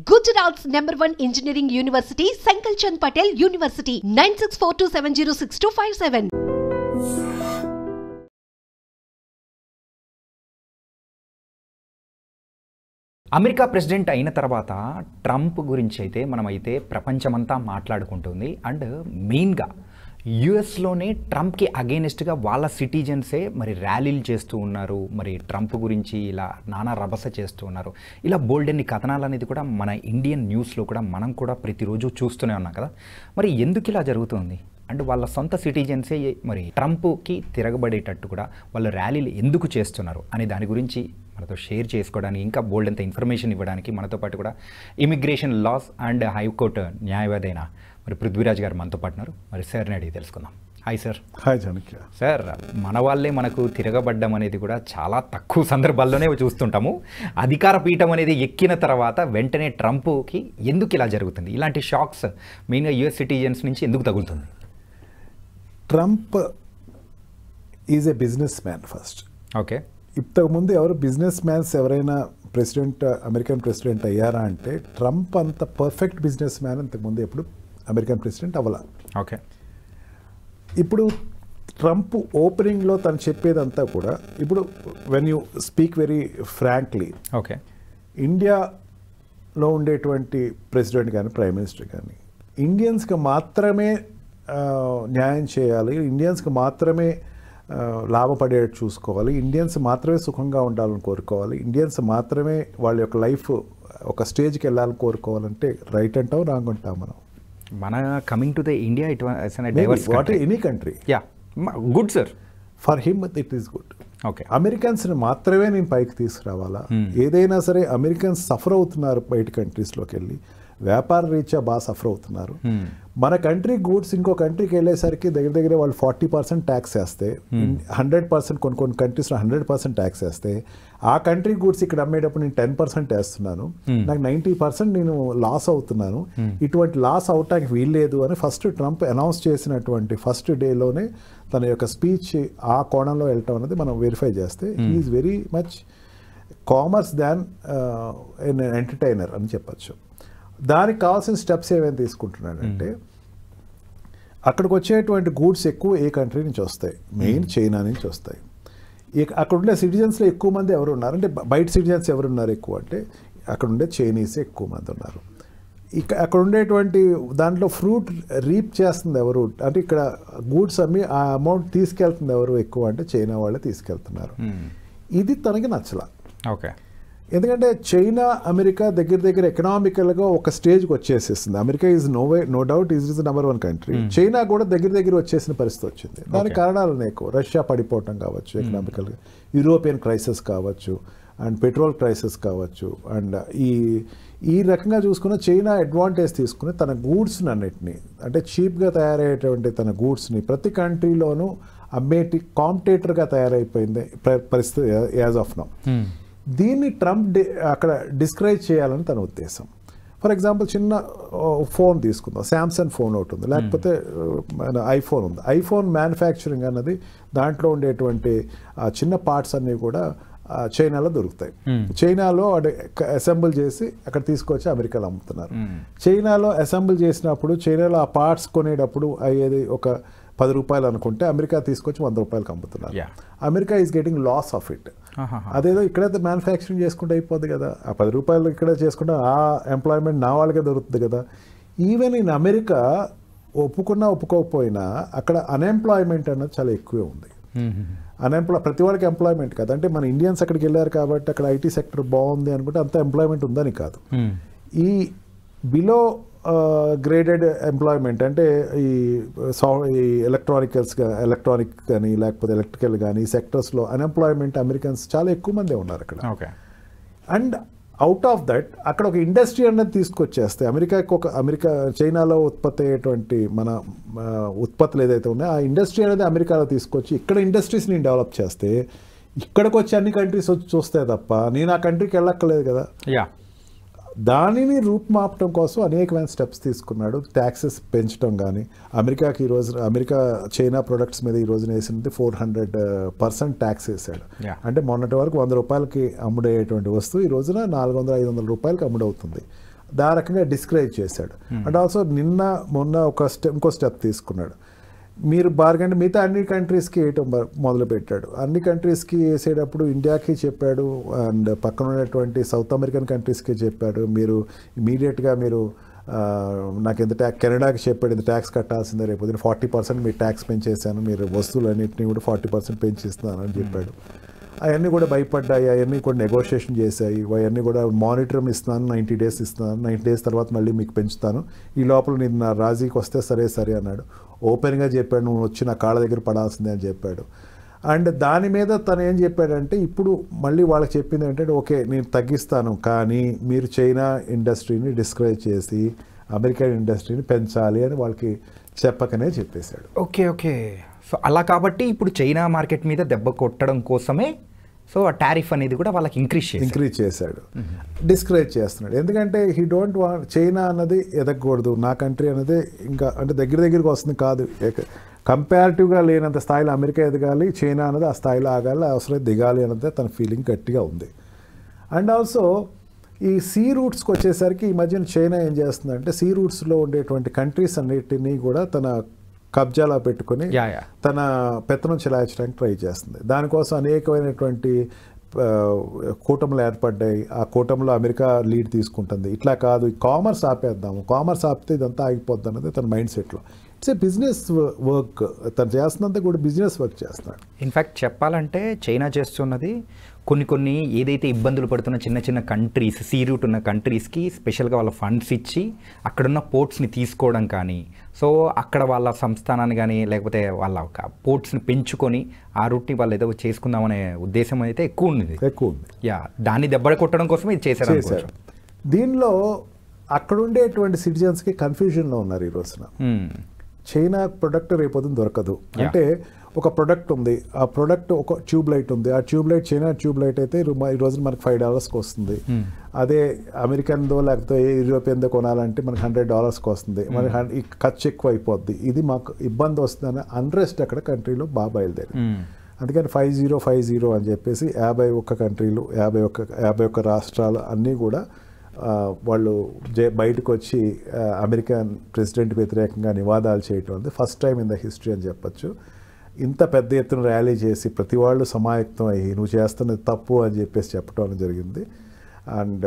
Gujarat's #1 engineering university, Sankalchand Patel University, 9642706257. America president అయిన తర్వాత Trump గురించి అయితే మనమైతే ప్రపంచమంతా మాట్లాడుకుంటుంది. అండ్ మెయిన్గా యుఎస్లోనే ట్రంప్కి అగెయినెస్ట్గా వాళ్ళ సిటిజన్సే మరి ర్యాలీలు చేస్తూ ఉన్నారు. మరి ట్రంప్ గురించి ఇలా నానా రభస చేస్తూ ఉన్నారు. ఇలా బోల్డెన్ని కథనాలు అనేది కూడా మన ఇండియన్ న్యూస్లో కూడా మనం కూడా ప్రతిరోజు చూస్తూనే ఉన్నాం కదా. మరి ఎందుకు ఇలా జరుగుతుంది? అండ్ వాళ్ళ సొంత సిటిజన్సే మరి ట్రంప్కి తిరగబడేటట్టు కూడా వాళ్ళు ర్యాలీలు ఎందుకు చేస్తున్నారు అనే దాని గురించి మనతో షేర్ చేసుకోవడానికి, ఇంకా బోల్డ్ అంత ఇన్ఫర్మేషన్ ఇవ్వడానికి మనతో పాటు కూడా ఇమిగ్రేషన్ లాస్ అండ్ హైకోర్టు న్యాయవాది అయిన మరి పృథ్వీరాజ్ గారు మనతో పాటు ఉన్నారు. మరి సార్ని అడిగి తెలుసుకుందాం. Hi sir. Hi Janaki. Sir, మన వాళ్ళే మనకు తిరగబడ్డం అనేది కూడా చాలా తక్కువ సందర్భాల్లోనే చూస్తుంటాము. అధికార పీఠం అనేది ఎక్కిన తర్వాత వెంటనే ట్రంప్కి ఎందుకు ఇలా జరుగుతుంది? ఇలాంటి షాక్స్ మెయిన్గా యుఎస్ సిటిజన్స్ నుంచి ఎందుకు తగులుతుంది? Trump is a business man first. Okay. ఇంతకుముందు ఎవరు బిజినెస్ మ్యాన్స్ ఎవరైనా అమెరికన్ ప్రెసిడెంట్ అయ్యారా అంటే ట్రంప్ అంత పర్ఫెక్ట్ బిజినెస్ మ్యాన్ ఇంతకుముందు ఎప్పుడు అమెరికన్ ప్రెసిడెంట్ అవ్వాల. ఓకే. ఇప్పుడు ట్రంప్ ఓపెనింగ్లో తను చెప్పేదంతా కూడా ఇప్పుడు when you speak very frankly, okay, ఇండియాలో ఉండేటువంటి ప్రెసిడెంట్ కానీ ప్రైమ్ మినిస్టర్ కానీ ఇండియన్స్కి మాత్రమే న్యాయం చేయాలి, ఇండియన్స్కి మాత్రమే లాభపడేట్టు చూసుకోవాలి, ఇండియన్స్ మాత్రమే సుఖంగా ఉండాలని కోరుకోవాలి, ఇండియన్స్ మాత్రమే వాళ్ళ యొక్క లైఫ్ ఒక స్టేజ్కి వెళ్ళాలని కోరుకోవాలంటే రైట్ అంటాం రాంగ్ అంటాం మనం. మన coming to the India what any country. Yeah, good sir. For him it is good. Okay. అమెరికన్స్ని మాత్రమే నేను పైకి తీసుకురావాలా? ఏదైనా సరే అమెరికన్స్ సఫర్ అవుతున్నారు బయట కంట్రీస్లోకి వెళ్ళి, వ్యాపార రీత్యా బాగా సఫర్ అవుతున్నారు. మన కంట్రీ గూడ్స్ ఇంకో కంట్రీకి వెళ్ళేసరికి దగ్గర వాళ్ళు 40% ట్యాక్స్ వేస్తే, 100% కొన్ని కంట్రీస్లో 100% ట్యాక్స్ వేస్తే, ఆ కంట్రీ గూడ్స్ ఇక్కడ అమ్మేటప్పుడు నేను 10% వేస్తున్నాను, నాకు 90% నేను లాస్ అవుతున్నాను. ఇటువంటి లాస్ అవటానికి వీల్లేదు అని ఫస్ట్ ట్రంప్ అనౌన్స్ చేసినటువంటి ఫస్ట్ డేలోనే తన యొక్క స్పీచ్ ఆ కోణంలో వెళ్ళటం అనేది మనం వెరిఫై చేస్తే హీఈస్ వెరీ మచ్ కామర్స్ దాన్ ఎన్ ఎంటర్టైనర్ అని చెప్పచ్చు. దానికి కావాల్సిన స్టెప్స్ ఏమైనా తీసుకుంటున్నాడంటే అక్కడికి వచ్చేటువంటి గూడ్స్ ఎక్కువ ఏ కంట్రీ నుంచి వస్తాయి? మెయిన్ చైనా నుంచి వస్తాయి. అక్కడ ఉండే సిటిజన్స్లో ఎక్కువ మంది ఎవరు ఉన్నారు అంటే బయట సిటిజన్స్ ఎవరు ఉన్నారు ఎక్కువ అంటే అక్కడ ఉండే చైనీస్ ఎక్కువ మంది ఉన్నారు. అక్కడ ఉండేటువంటి దాంట్లో ఫ్రూట్ రీప్ చేస్తుంది ఎవరు అంటే ఇక్కడ గూడ్స్ అమ్మి ఆ అమౌంట్ తీసుకెళ్తుంది ఎవరు ఎక్కువ అంటే చైనా వాళ్ళే తీసుకెళ్తున్నారు. ఇది తనకి నచ్చలా. ఓకే. ఎందుకంటే చైనా అమెరికా దగ్గర ఎకనామికల్గా ఒక స్టేజ్కి వచ్చేసేస్తుంది. America is no doubt is #1 country. China కూడా దగ్గర వచ్చేసిన పరిస్థితి వచ్చింది. దానికి కారణాలు ఎక్కువ, రష్యా పడిపోవటం కావచ్చు ఎకనామికల్గా, యూరోపియన్ క్రైసిస్ కావచ్చు, అండ్ పెట్రోల్ క్రైసిస్ కావచ్చు. అండ్ ఈ రకంగా చూసుకున్న చైనా అడ్వాంటేజ్ తీసుకుని తన గూడ్స్ని అన్నిటినీ అంటే చీప్గా తయారయ్యేటువంటి తన గూడ్స్ని ప్రతి కంట్రీలోనూ అమ్మేటి కాంపిటేటర్గా తయారైపోయింది పరిస్థితి యాజ్ ఆఫ్ నౌ. దీన్ని ట్రంప్ అక్కడ డిస్కరేజ్ చేయాలని తన ఉద్దేశం. ఫర్ ఎగ్జాంపుల్ చిన్న ఫోన్ తీసుకుందాం, శాంసంగ్ ఫోన్ ఒకటి ఉంది, లేకపోతే ఐఫోన్ ఉంది. ఐఫోన్ మ్యానుఫ్యాక్చరింగ్ అన్నది దాంట్లో ఉండేటువంటి చిన్న పార్ట్స్ అన్నీ కూడా చైనాలో దొరుకుతాయి. చైనాలో అసెంబుల్ చేసి అక్కడ తీసుకొచ్చి అమెరికాలో అమ్ముతున్నారు. చైనాలో అసెంబుల్ చేసినప్పుడు చైనాలో ఆ పార్ట్స్ కొనేటప్పుడు అయ్యేది ఒక 10 రూపాయలు అనుకుంటే అమెరికా తీసుకొచ్చి 100 రూపాయలకి అమ్ముతున్నారు. America is getting loss of it. అదేదో ఇక్కడైతే మ్యానుఫ్యాక్చరింగ్ చేసుకుంటే అయిపోద్ది కదా, ఆ 10 రూపాయలు ఇక్కడే చేసుకుంటే ఆ ఎంప్లాయ్మెంట్ నా వాళ్ళకే దొరుకుతుంది కదా. ఈవెన్ ఇన్ అమెరికా ఒప్పుకున్నా ఒప్పుకోకపోయినా అక్కడ అన్ఎంప్లాయ్మెంట్ అన్నది చాలా ఎక్కువే ఉంది. ప్రతి వాళ్ళకి ఎంప్లాయ్మెంట్ కాదు. అంటే మన ఇండియన్స్ అక్కడికి వెళ్ళారు కాబట్టి అక్కడ ఐటీ సెక్టర్ బాగుంది అనుకుంటే అంత ఎంప్లాయ్మెంట్ ఉందని కాదు. ఈ బిలో గ్రేడెడ్ ఎంప్లాయ్మెంట్ అంటే ఈ ఎలక్ట్రానిక్ కానీ లేకపోతే ఎలక్ట్రికల్ కానీ ఈ సెక్టర్స్లో అన్ఎంప్లాయ్మెంట్ అమెరికన్స్ చాలా ఎక్కువ మందే ఉన్నారు అక్కడ. అండ్ అవుట్ ఆఫ్ దట్ అక్కడ ఒక ఇండస్ట్రీ అన్నది తీసుకొచ్చేస్తే అమెరికా చైనాలో ఉత్పత్తి అయ్యేటువంటి మన ఉత్పత్తులు ఏదైతే ఉన్నాయో ఆ ఇండస్ట్రీ అనేది అమెరికాలో తీసుకొచ్చి ఇక్కడ ఇండస్ట్రీస్ని డెవలప్ చేస్తే ఇక్కడికి వచ్చి అన్ని కంట్రీస్ వచ్చి చూస్తే తప్ప నేను ఆ కంట్రీకి వెళ్ళక్కర్లేదు కదా. దానిని రూపుమాపటం కోసం అనేకమైన స్టెప్స్ తీసుకున్నాడు. ట్యాక్సెస్ పెంచడం కానీ, అమెరికాకి ఈరోజు చైనా ప్రొడక్ట్స్ మీద ఈ రోజున వేసినది 400% ట్యాక్స్ వేసాడు. అంటే మొన్నటి వరకు 100 రూపాయలకి అమ్ముడయ్యేటువంటి వస్తువు ఈ రోజున 400-500 రూపాయలకి అమ్ముడవుతుంది. ఆ రకంగా డిస్కరేజ్ చేశాడు. అండ్ ఆల్సో మొన్న ఇంకో స్టెప్ తీసుకున్నాడు. మీరు బార్గెన్ మిగతా అన్ని కంట్రీస్కి వేయటం మొదలుపెట్టాడు. అన్ని కంట్రీస్కి వేసేటప్పుడు ఇండియాకి చెప్పాడు అండ్ పక్కన ఉన్నటువంటి సౌత్ అమెరికన్ కంట్రీస్కి చెప్పాడు, మీరు ఇమీడియట్గా మీరు నాకు ఎంత కెనడాకి చెప్పాడు ఇంత ట్యాక్స్ కట్టాల్సిందే, రేపు 40% మీరు ట్యాక్స్ పెంచేశాను, మీరు వస్తువులన్నింటినీ కూడా 40% పెంచిస్తున్నాను అని చెప్పాడు. అవన్నీ కూడా భయపడ్డాయి, అవన్నీ కూడా నెగోషియేషన్ చేశాయి, అవన్నీ కూడా మానిటరింగ్ ఇస్తున్నాను, 90 days ఇస్తున్నాను, 90 days తర్వాత మళ్ళీ మీకు పెంచుతాను, ఈ లోపల నేను నా రాజీకి వస్తే సరే అన్నాడు. ఓపెన్గా చెప్పాడు, నువ్వు వచ్చి నా కాళ్ళ దగ్గర పడాల్సిందే అని చెప్పాడు. అండ్ దాని మీద తను ఏం చెప్పాడంటే ఇప్పుడు మళ్ళీ వాళ్ళకి చెప్పింది ఏంటంటే ఓకే నేను తగ్గిస్తాను, కానీ మీరు చైనా ఇండస్ట్రీని డిస్కరేజ్ చేసి అమెరికన్ ఇండస్ట్రీని పెంచాలి అని వాళ్ళకి చెప్పకనే చెప్పేశాడు. ఓకే సో అలా కాబట్టి ఇప్పుడు చైనా మార్కెట్ మీద దెబ్బ కొట్టడం కోసమే సో ఆ టారిఫ్ అనేది కూడా వాళ్ళకి ఇంక్రీజ్ చేశాడు, డిస్కరేజ్ చేస్తున్నాడు. ఎందుకంటే హీ డోంట్ వాంట్ చైనా అన్నది ఎదగకూడదు, నా కంట్రీ అనేది ఇంకా అంటే దగ్గరికి వస్తుంది కాదు, కంపారిటివ్గా లేనంత స్థాయిలో అమెరికా ఎదగాలి, చైనా అనేది ఆ స్థాయిలో ఆగాలి, అవసరం దిగాలి అన్నదే తన ఫీలింగ్ గట్టిగా ఉంది. అండ్ ఆల్సో ఈ సీ రూట్స్కి వచ్చేసరికి ఈ మధ్యన చైనా ఏం చేస్తుందంటే సీ రూట్స్లో ఉండేటువంటి కంట్రీస్ అన్నిటినీ కూడా తన కబ్జాలో పెట్టుకొని తన పెత్తనం చెలాయించడానికి ట్రై చేస్తుంది. దానికోసం అనేకమైనటువంటి కూటములు ఏర్పడ్డాయి, ఆ కూటమిలో అమెరికా లీడ్ తీసుకుంటుంది. ఇట్లా కాదు కామర్స్ ఆపేద్దాము, కామర్స్ ఆపితే ఇదంతా ఆగిపోద్ది అన్నది తన మైండ్ సెట్లో. ఇట్స్ ఏ బిజినెస్ వర్క్, తను చేస్తున్నంత కూడా బిజినెస్ వర్క్ చేస్తున్నాడు. ఇన్ఫ్యాక్ట్ చెప్పాలంటే చైనా చేస్తున్నది కొన్ని ఏదైతే ఇబ్బందులు పడుతున్న చిన్న కంట్రీస్, సీ రూట్ ఉన్న కంట్రీస్కి స్పెషల్గా వాళ్ళ ఫండ్స్ ఇచ్చి అక్కడున్న పోర్ట్స్ని తీసుకోవడం కానీ, సో అక్కడ వాళ్ళ సంస్థానాన్ని కానీ లేకపోతే వాళ్ళ పోర్ట్స్ని పెంచుకొని ఆ రూట్ని వాళ్ళు ఏదో చేసుకుందామనే ఉద్దేశం అయితే ఎక్కువ ఉంది. దాన్ని దెబ్బ కొట్టడం కోసం ఇది చేశారు. దీనిలో అక్కడ ఉండేటువంటి సిటిజన్స్కి కన్ఫ్యూజన్లో ఉన్నారు ఈ రోజున. చైనా ప్రొడక్ట్ రేపొద్దున దొరకదు అంటే ఒక ప్రొడక్ట్ ఉంది, ఆ ప్రొడక్ట్ ఒక ట్యూబ్ లైట్ ఉంది, ఆ tube light China tube light అయితే ఈ రోజున మనకు $5 వస్తుంది. అదే అమెరికన్దో లేకపోతే యూరోపియన్దో కొనాలంటే మనకు $100 వస్తుంది. మనకి ఖర్చు ఎక్కువ అయిపోద్ది. ఇది మాకు ఇబ్బంది వస్తుందని అన్రెస్ట్ అక్కడ కంట్రీలో బాగా బయలుదేరి. అందుకని 5050 అని చెప్పేసి 51 కంట్రీలు 51 రాష్ట్రాలు అన్నీ కూడా వాళ్ళు బయటకు వచ్చి అమెరికన్ ప్రెసిడెంట్ వ్యతిరేకంగా నివాదాలు చేయటం అనేది first time in the history అని చెప్పచ్చు. ఇంత పెద్ద ఎత్తున ర్యాలీ చేసి ప్రతి వాళ్ళు సమాయత్తం అయ్యి నువ్వు చేస్తున్నది తప్పు అని చెప్పేసి చెప్పడం జరిగింది. And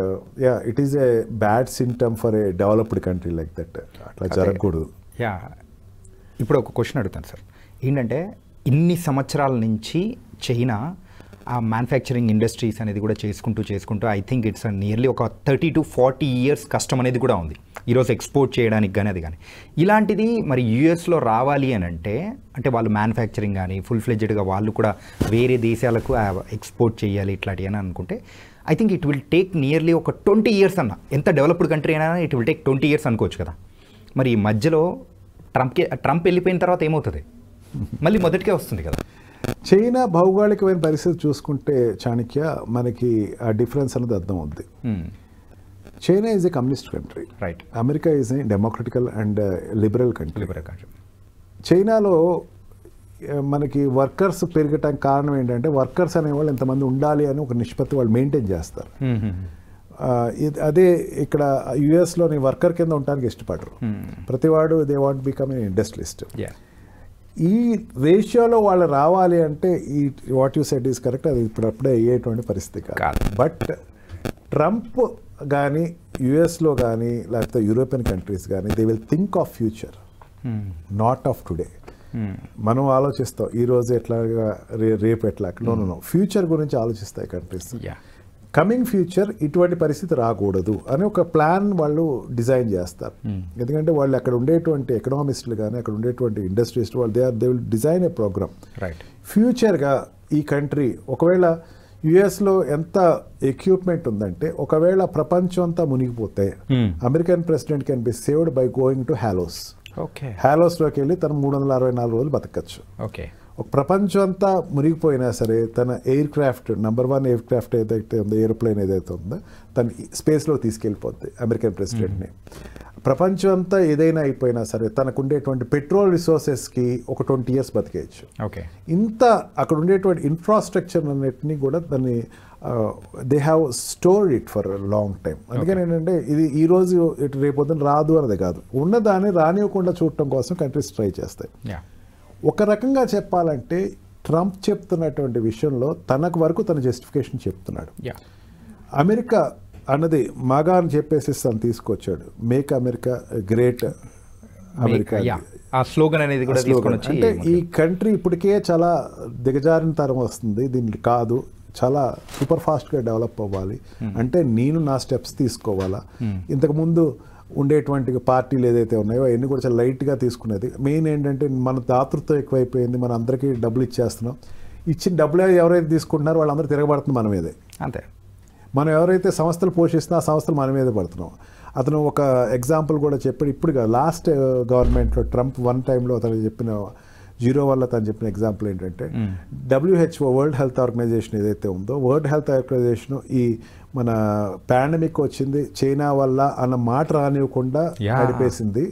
it is a bad symptom for a developed country like that. అట్లా జరగకూడదు. ఇప్పుడు ఒక క్వశ్చన్ అడుగుతాను సార్, ఏంటంటే ఇన్ని సంవత్సరాల నుంచి చైనా ఆ మ్యానుఫ్యాక్చరింగ్ ఇండస్ట్రీస్ అనేది కూడా చేసుకుంటూ ఐ థింక్ ఇట్స్ నియర్లీ ఒక 30 to 40 years కష్టం అనేది కూడా ఉంది ఈరోజు ఎక్స్పోర్ట్ చేయడానికి కానీ అది కానీ. ఇలాంటిది మరి యూఎస్లో రావాలి అని అంటే వాళ్ళు మ్యానుఫ్యాక్చరింగ్ కానీ ఫుల్ ఫ్లెడ్జెడ్గా వాళ్ళు కూడా వేరే దేశాలకు ఎక్స్పోర్ట్ చేయాలి ఇట్లాంటివి అని అనుకుంటే I think it will take nearly ఒక 20 years అన్న. ఎంత డెవలప్డ్ కంట్రీ అయినా ఇట్ విల్ టేక్ 20 years అనుకోవచ్చు కదా. మరి ఈ మధ్యలో ట్రంప్ వెళ్ళిపోయిన తర్వాత ఏమవుతుంది? మళ్ళీ మొదటికే వస్తుంది కదా. చైనా భౌగోళికమైన పరిస్థితి చూసుకుంటే చాణక్య మనకి ఆ డిఫరెన్స్ అనేది అర్థం అవుద్ది. China is a communist country, right. America is a democratical and liberal country. చైనాలో మనకి వర్కర్స్ పెరగటానికి కారణం ఏంటంటే వర్కర్స్ అనేవాళ్ళు ఎంతమంది ఉండాలి అని ఒక నిష్పత్తి వాళ్ళు మెయింటైన్ చేస్తారు. అదే ఇక్కడ యుఎస్లోని వర్కర్ కింద ఉండడానికి ఇష్టపడరు. ప్రతివాడు they want become a industrialist. ఈ రేషియోలో వాళ్ళు రావాలి అంటే ఈ what you said is correct, అది ఇప్పుడప్పుడే అయ్యేటువంటి పరిస్థితి కాదు. బట్ ట్రంప్ కానీ యుఎస్లో కానీ లేకపోతే యూరోపియన్ కంట్రీస్ కానీ they will think of future, not of today. మనం ఆలోచిస్తాం ఈరోజు ఎట్లాగా రేపు ఎట్లా, నో ఫ్యూచర్ గురించి ఆలోచిస్తాయి కంట్రీస్. కమింగ్ ఫ్యూచర్ ఇటువంటి పరిస్థితి రాకూడదు అని ఒక ప్లాన్ వాళ్ళు డిజైన్ చేస్తారు. ఎందుకంటే వాళ్ళు అక్కడ ఉండేటువంటి ఎకనామిస్టులు కానీ అక్కడ ఉండేటువంటి ఇండస్ట్రియలిస్ట్ వాళ్ళు they will design a program. ఫ్యూచర్గా ఈ కంట్రీ ఒకవేళ యుఎస్లో ఎంత ఎక్విప్మెంట్ ఉందంటే ఒకవేళ ప్రపంచం అంతా మునిగిపోతే American president can be saved by going to hollows. హాలోస్లోకి వెళ్ళి తను 364 రోజులు బతకచ్చు. ఒక ప్రపంచం అంతా మునిగిపోయినా సరే తన ఎయిర్ క్రాఫ్ట్ #1 ఎయిర్ క్రాఫ్ట్ ఏదైతే ఉందో, ఏరోప్లేన్ ఏదైతే ఉందో తను స్పేస్లో తీసుకెళ్ళిపోద్ది అమెరికన్ ప్రెసిడెంట్ని. ప్రపంచం అంతా ఏదైనా అయిపోయినా సరే తనకు ఉండేటువంటి పెట్రోల్ రిసోర్సెస్కి ఒక 20 years బతికేయచ్చు. ఓకే, ఇంత అక్కడ ఉండేటువంటి ఇన్ఫ్రాస్ట్రక్చర్ అన్నిటినీ కూడా దాన్ని they have stored it for long time. అందుకని ఏంటంటే ఇది ఈ రోజు ఇటు రేపొద్దున రాదు అన్నది కాదు, ఉన్నదాన్ని రానివ్వకుండా చూడటం కోసం కంట్రీస్ ట్రై చేస్తాయి. ఒక రకంగా చెప్పాలంటే ట్రంప్ చెప్తున్నటువంటి విషయంలో తనకు వరకు తన జస్టిఫికేషన్ చెప్తున్నాడు. అమెరికా అన్నది మాగా అని చెప్పేసి తను తీసుకొచ్చాడు, మేక్ అమెరికా గ్రేట్ అమెరికా. ఆ స్లోగన్ అనేది కూడా తీసుకొని వచ్చి, అంటే ఈ కంట్రీ ఇప్పటికే చాలా దిగజారిన తరం వస్తుంది, దీనికి కాదు చాలా సూపర్ ఫాస్ట్గా డెవలప్ అవ్వాలి అంటే నేను నా స్టెప్స్ తీసుకోవాలా. ఇంతకుముందు ఉండేటువంటి పార్టీలు ఏదైతే ఉన్నాయో అవన్నీ కూడా చాలా లైట్గా తీసుకునేది. మెయిన్ ఏంటంటే మన దాతృత్వం ఎక్కువైపోయింది, మన అందరికీ డబ్బులు ఇచ్చేస్తున్నాం, ఇచ్చిన డబ్బులు ఎవరైతే తీసుకుంటున్నారో వాళ్ళందరూ తిరగబడుతుంది మన మీదే. అంతే, మనం ఎవరైతే సంస్థలు పోషిస్తున్నా ఆ సంస్థలు మన మీదే పడుతున్నాం. అతను ఒక ఎగ్జాంపుల్ కూడా చెప్పాడు, ఇప్పుడు లాస్ట్ గవర్నమెంట్లో ట్రంప్ వన్ టైంలో అతను చెప్పిన 0 వల్ల తను చెప్పిన ఎగ్జాంపుల్ ఏంటంటే WHO వరల్డ్ హెల్త్ ఆర్గనైజేషన్ ఏదైతే ఉందో, వరల్డ్ హెల్త్ ఆర్గనైజేషన్ ఈ మన పాండమిక్ వచ్చింది చైనా వల్ల అన్న మాట రానివ్వకుండా నడిపేసింది.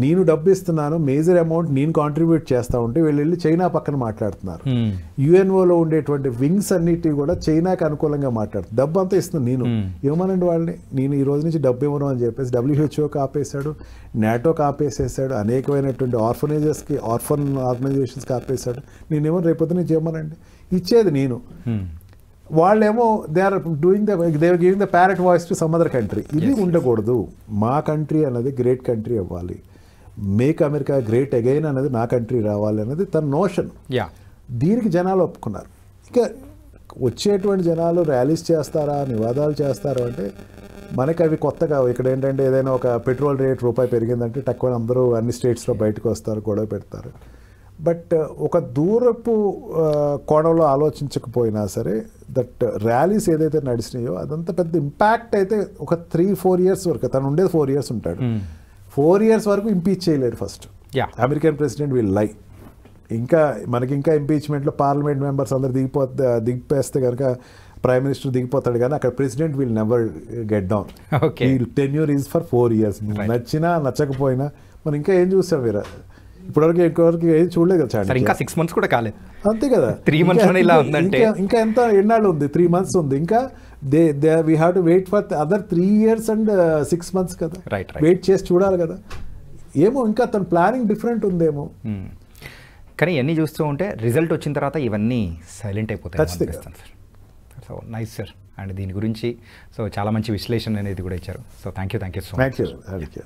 నేను డబ్బు ఇస్తున్నాను, మేజర్ అమౌంట్ నేను కాంట్రిబ్యూట్ చేస్తూ ఉంటే వీళ్ళు వెళ్ళి చైనా పక్కన మాట్లాడుతున్నారు. UNOలో ఉండేటువంటి వింగ్స్ అన్నిటి కూడా చైనాకి అనుకూలంగా మాట్లాడుతుంది, డబ్బు అంతా ఇస్తున్నాను నేను, ఇవ్వమనండి వాళ్ళని, నేను ఈ రోజు నుంచి డబ్బు ఇవ్వను అని చెప్పేసి WHOకి ఆపేశాడు, నాటోకి ఆపేసేసాడు, అనేకమైనటువంటి ఆర్ఫనేజెస్కి ఆర్ఫన్ ఆర్గనైజేషన్స్కి ఆపేశాడు. నేను ఏమో రేపొద్దు నుంచి ఇవ్వమనండి, ఇచ్చేది నేను. వాళ్ళేమో they are doing they are giving the parrot voice to some other country. ఇది ఉండకూడదు, మా కంట్రీ అనేది గ్రేట్ కంట్రీ అవ్వాలి, మేక్ అమెరికా గ్రేట్ అగైన్ అనేది నా కంట్రీ రావాలి అనేది తన నోషన్. దీనికి జనాలు ఒప్పుకున్నారు. ఇక వచ్చేటువంటి జనాలు ర్యాలీస్ చేస్తారా, నివాదాలు చేస్తారా అంటే మనకి అవి కొత్తగా. ఇక్కడ ఏంటంటే ఏదైనా ఒక పెట్రోల్ రేట్ రూపాయి పెరిగిందంటే తక్కువ అందరూ అన్ని స్టేట్స్లో బయటకు వస్తారు, గొడవ పెడతారు. బట్ ఒక దూరపు కోణంలో ఆలోచించకపోయినా సరే దట్ ర్యాలీస్ ఏదైతే నడిచినాయో అదంతా పెద్ద ఇంపాక్ట్ అయితే ఒక 3-4 years వరకు, తను ఉండేది 4 years ఉంటాడు, 4 years వరకు ఇంపీచ్ చేయలేడు ఫస్ట్. అమెరికన్ ప్రెసిడెంట్ విల్ లై. ఇంకా మనకి ఇంకా ఇంపీచ్మెంట్లో పార్లమెంట్ మెంబర్స్ అందరు దిగిపోతే కనుక ప్రైమ్ మినిస్టర్ దిగిపోతాడు, కానీ అక్కడ president will never get down. Tenure is for 4 years. నచ్చినా నచ్చకపోయినా మనం ఇంకా ఏం చూస్తాం మీరు ఇప్పటివరకు ఇంకొకరికి ఏం చూడలేదు కదా, ఇంకా 6 months కూడా కాలేదు, అంతే కదా, 3 months ఇలా ఉందంటే ఇంకా ఎంత ఎన్నాళ్ళు ఉంది, 3 months ఉంది, ఇంకా we have to wait for other 3 years and 6 months కదా, వెయిట్ చేసి చూడాలి కదా. ఏమో ఇంకా తన ప్లానింగ్ డిఫరెంట్ ఉందేమో. కానీ ఇవన్నీ చూస్తూ ఉంటే రిజల్ట్ వచ్చిన తర్వాత ఇవన్నీ సైలెంట్ అయిపోతాయి ఖచ్చితంగా sir. So nice sir, and దీని గురించి సో చాలా మంచి విశ్లేషణ అనేది కూడా ఇచ్చారు. So thank you so much. Thank you.